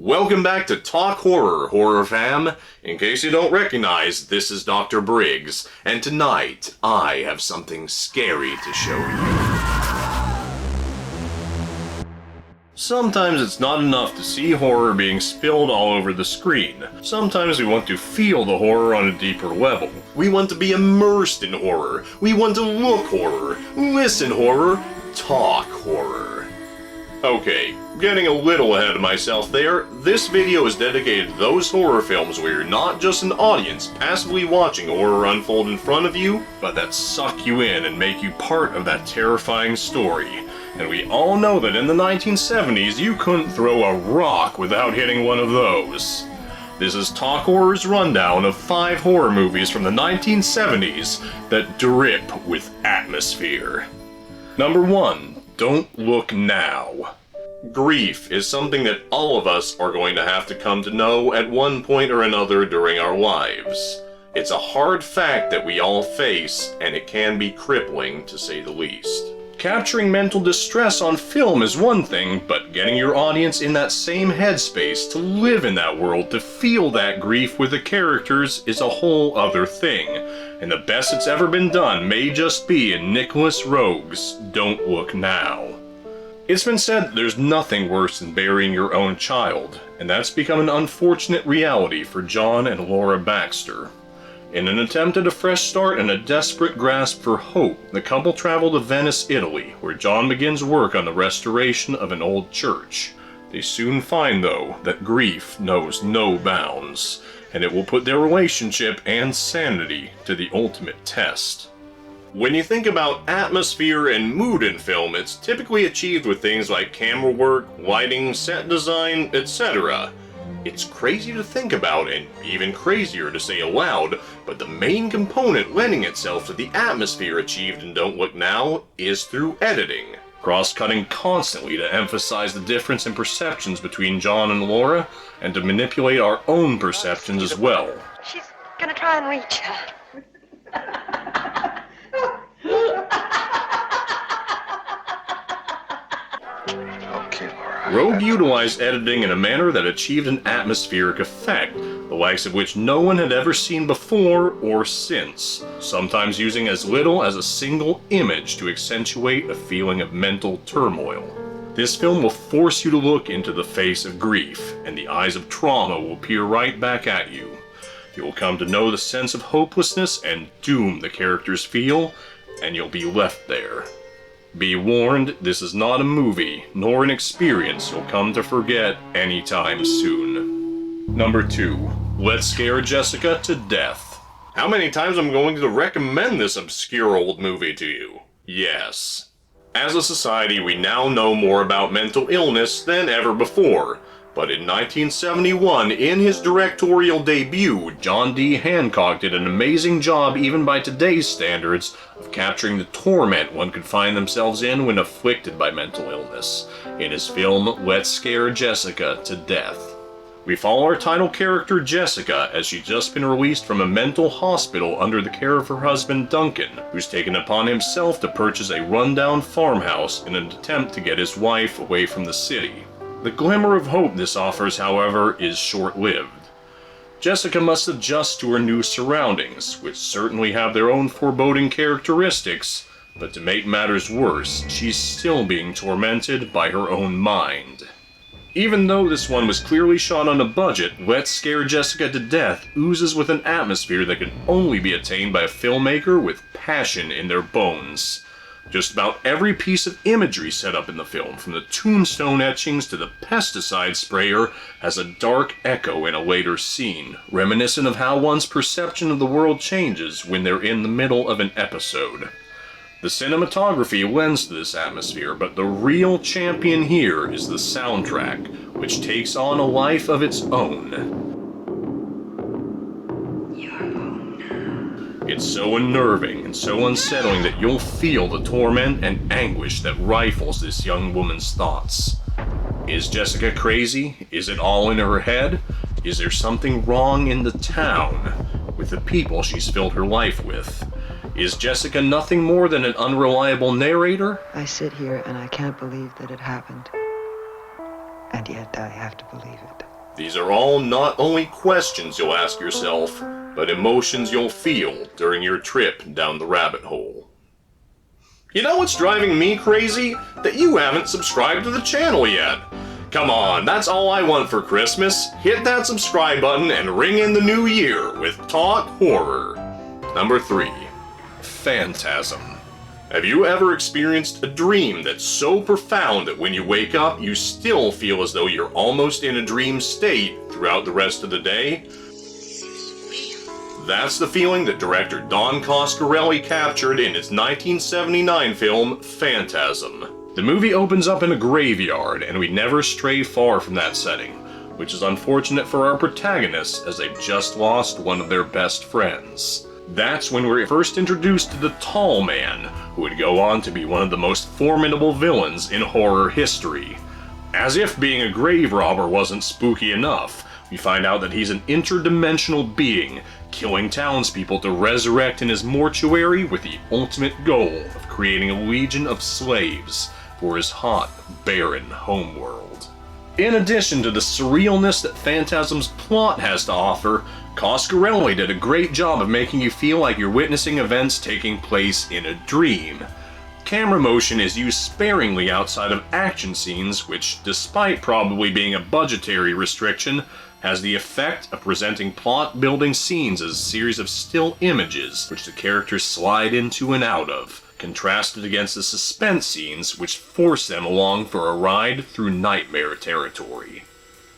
Welcome back to Talk Horror, Horror Fam. In case you don't recognize, this is Dr. Briggs, and tonight I have something scary to show you. Sometimes it's not enough to see horror being spilled all over the screen. Sometimes we want to feel the horror on a deeper level. We want to be immersed in horror. We want to look horror, listen horror, talk horror. Okay, getting a little ahead of myself there, this video is dedicated to those horror films where you're not just an audience passively watching horror unfold in front of you, but that suck you in and make you part of that terrifying story. And we all know that in the 1970s, you couldn't throw a rock without hitting one of those. This is Talk Horror's rundown of 5 horror movies from the 1970s that drip with atmosphere. Number 1. Don't Look Now. Grief is something that all of us are going to have to come to know at one point or another during our lives. It's a hard fact that we all face, and it can be crippling to say the least. Capturing mental distress on film is one thing, but getting your audience in that same headspace to live in that world, to feel that grief with the characters is a whole other thing. And the best it's ever been done may just be in Nicholas Roeg's Don't Look Now. It's been said that there's nothing worse than burying your own child, and that's become an unfortunate reality for John and Laura Baxter. In an attempt at a fresh start and a desperate grasp for hope, the couple travel to Venice, Italy, where John begins work on the restoration of an old church. They soon find, though, that grief knows no bounds, and it will put their relationship and sanity to the ultimate test. When you think about atmosphere and mood in film, it's typically achieved with things like camera work, lighting, set design, etc. It's crazy to think about, and even crazier to say aloud, but the main component lending itself to the atmosphere achieved in Don't Look Now is through editing. Cross-cutting constantly to emphasize the difference in perceptions between John and Laura, and to manipulate our own perceptions as well. She's gonna try and reach her. Roeg utilized editing in a manner that achieved an atmospheric effect, the likes of which no one had ever seen before or since, sometimes using as little as a single image to accentuate a feeling of mental turmoil. This film will force you to look into the face of grief, and the eyes of trauma will peer right back at you. You will come to know the sense of hopelessness and doom the characters feel, and you'll be left there. Be warned, this is not a movie, nor an experience you'll come to forget anytime soon. Number 2. Let's Scare Jessica to Death. How many times I'm going to recommend this obscure old movie to you? Yes. As a society, we now know more about mental illness than ever before. But in 1971, in his directorial debut, John D. Hancock did an amazing job, even by today's standards, of capturing the torment one could find themselves in when afflicted by mental illness, in his film Let's Scare Jessica to Death. We follow our title character Jessica as she's just been released from a mental hospital under the care of her husband Duncan, who's taken upon himself to purchase a rundown farmhouse in an attempt to get his wife away from the city. The glimmer of hope this offers, however, is short-lived. Jessica must adjust to her new surroundings, which certainly have their own foreboding characteristics, but to make matters worse, she's still being tormented by her own mind. Even though this one was clearly shot on a budget, Let's Scare Jessica to Death oozes with an atmosphere that can only be attained by a filmmaker with passion in their bones. Just about every piece of imagery set up in the film, from the tombstone etchings to the pesticide sprayer, has a dark echo in a later scene, reminiscent of how one's perception of the world changes when they're in the middle of an episode. The cinematography lends to this atmosphere, but the real champion here is the soundtrack, which takes on a life of its own. It's so unnerving and so unsettling that you'll feel the torment and anguish that rifles this young woman's thoughts. Is Jessica crazy? Is it all in her head? Is there something wrong in the town, with the people she's filled her life with? Is Jessica nothing more than an unreliable narrator? I sit here and I can't believe that it happened. And yet I have to believe it. These are all not only questions you'll ask yourself, but emotions you'll feel during your trip down the rabbit hole. You know what's driving me crazy? That you haven't subscribed to the channel yet. Come on, that's all I want for Christmas. Hit that subscribe button and ring in the new year with Talk Horror. Number 3. Phantasm. Have you ever experienced a dream that's so profound that when you wake up, you still feel as though you're almost in a dream state throughout the rest of the day? That's the feeling that director Don Coscarelli captured in his 1979 film, Phantasm. The movie opens up in a graveyard, and we never stray far from that setting, which is unfortunate for our protagonists as they've just lost one of their best friends. That's when we're first introduced to the Tall Man, who would go on to be one of the most formidable villains in horror history. As if being a grave robber wasn't spooky enough, we find out that he's an interdimensional being, killing townspeople to resurrect in his mortuary with the ultimate goal of creating a legion of slaves for his hot, barren homeworld. In addition to the surrealness that Phantasm's plot has to offer, Coscarelli did a great job of making you feel like you're witnessing events taking place in a dream. Camera motion is used sparingly outside of action scenes, which, despite probably being a budgetary restriction, has the effect of presenting plot-building scenes as a series of still images, which the characters slide into and out of, contrasted against the suspense scenes which force them along for a ride through nightmare territory.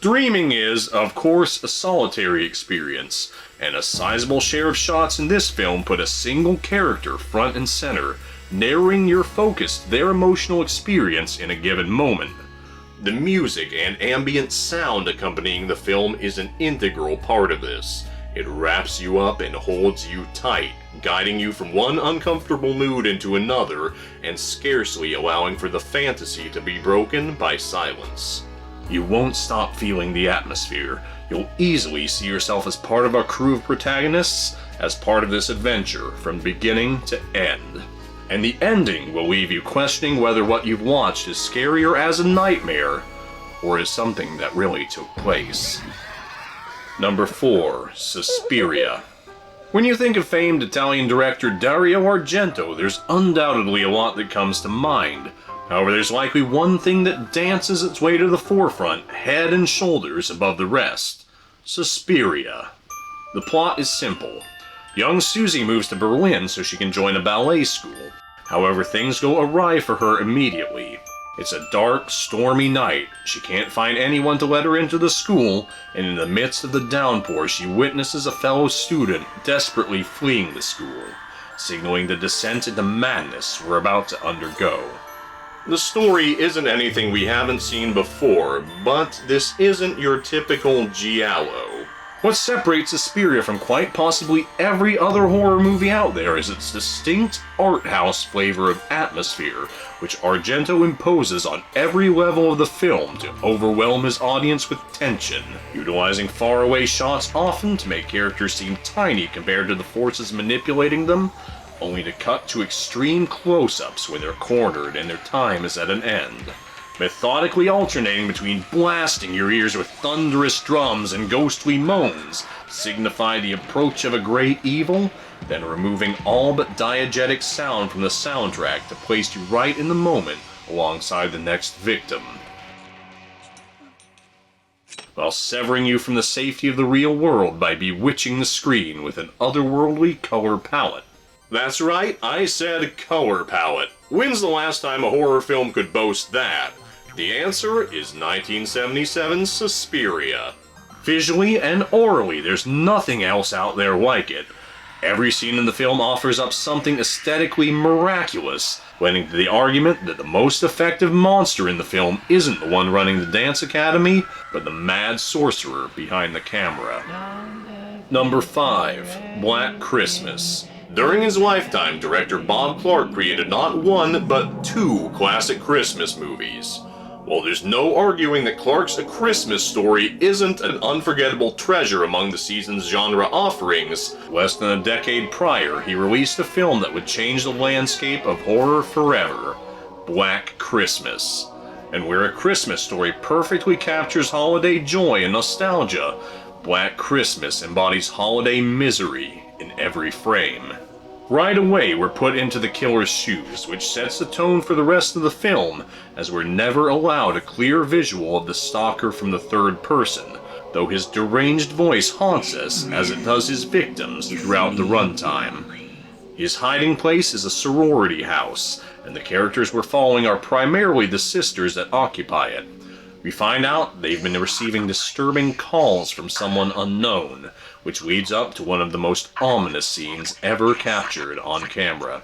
Dreaming is, of course, a solitary experience, and a sizable share of shots in this film put a single character front and center, narrowing your focus to their emotional experience in a given moment. The music and ambient sound accompanying the film is an integral part of this. It wraps you up and holds you tight, guiding you from one uncomfortable mood into another, and scarcely allowing for the fantasy to be broken by silence. You won't stop feeling the atmosphere. You'll easily see yourself as part of a crew of protagonists, as part of this adventure from beginning to end. And the ending will leave you questioning whether what you've watched is scarier as a nightmare, or is something that really took place. Number 4. Suspiria. When you think of famed Italian director Dario Argento, there's undoubtedly a lot that comes to mind. However, there's likely one thing that dances its way to the forefront, head and shoulders above the rest. Suspiria. The plot is simple. Young Susie moves to Berlin so she can join a ballet school. However, things go awry for her immediately. It's a dark, stormy night. She can't find anyone to let her into the school, and in the midst of the downpour, she witnesses a fellow student desperately fleeing the school, signaling the descent into madness we're about to undergo. The story isn't anything we haven't seen before, but this isn't your typical giallo. What separates Suspiria from quite possibly every other horror movie out there is its distinct art house flavor of atmosphere, which Argento imposes on every level of the film to overwhelm his audience with tension, utilizing faraway shots often to make characters seem tiny compared to the forces manipulating them, only to cut to extreme close-ups when they're cornered and their time is at an end. Methodically alternating between blasting your ears with thunderous drums and ghostly moans signify the approach of a great evil, then removing all but diegetic sound from the soundtrack to place you right in the moment alongside the next victim, while severing you from the safety of the real world by bewitching the screen with an otherworldly color palette. That's right, I said color palette. When's the last time a horror film could boast that? The answer is 1977's Suspiria. Visually and orally, there's nothing else out there like it. Every scene in the film offers up something aesthetically miraculous, leading to the argument that the most effective monster in the film isn't the one running the dance academy, but the mad sorcerer behind the camera. Number 5. Black Christmas. During his lifetime, director Bob Clark created not one, but 2 classic Christmas movies. While there's no arguing that Clark's A Christmas Story isn't an unforgettable treasure among the season's genre offerings, less than a decade prior, he released a film that would change the landscape of horror forever, Black Christmas. And where A Christmas Story perfectly captures holiday joy and nostalgia, Black Christmas embodies holiday misery in every frame. Right away, we're put into the killer's shoes, which sets the tone for the rest of the film, as we're never allowed a clear visual of the stalker from the third person, though his deranged voice haunts us as it does his victims throughout the runtime. His hiding place is a sorority house, and the characters we're following are primarily the sisters that occupy it. We find out they've been receiving disturbing calls from someone unknown, which leads up to one of the most ominous scenes ever captured on camera.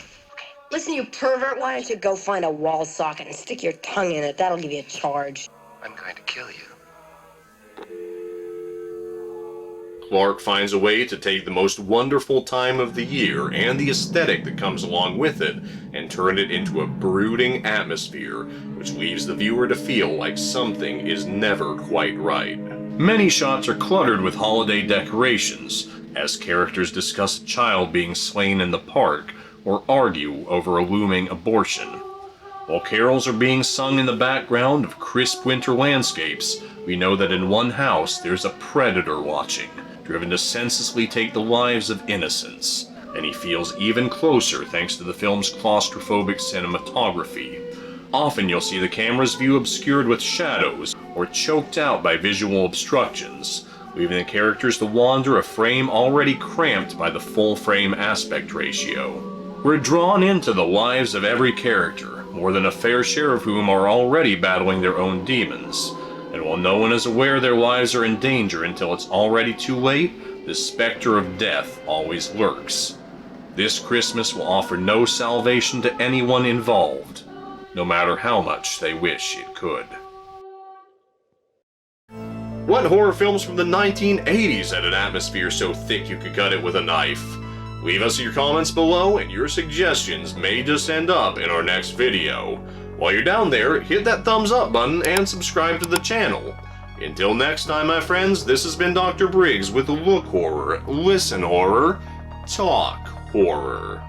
Listen, you pervert, why don't you go find a wall socket and stick your tongue in it? That'll give you a charge. I'm going to kill you. Clark finds a way to take the most wonderful time of the year and the aesthetic that comes along with it and turn it into a brooding atmosphere, which leaves the viewer to feel like something is never quite right. Many shots are cluttered with holiday decorations, as characters discuss a child being slain in the park or argue over a looming abortion. While carols are being sung in the background of crisp winter landscapes, we know that in one house there's a predator watching, driven to senselessly take the lives of innocents, and he feels even closer thanks to the film's claustrophobic cinematography. Often you'll see the camera's view obscured with shadows or choked out by visual obstructions, leaving the characters to wander a frame already cramped by the full-frame aspect ratio. We're drawn into the lives of every character, more than a fair share of whom are already battling their own demons. And while no one is aware their lives are in danger until it's already too late, the specter of death always lurks. This Christmas will offer no salvation to anyone involved, no matter how much they wish it could. What horror films from the 1980s had an atmosphere so thick you could cut it with a knife? Leave us your comments below, and your suggestions may just end up in our next video. While you're down there, hit that thumbs up button and subscribe to the channel. Until next time, my friends, this has been Dr. Briggs with Look Horror, Listen Horror, Talk Horror.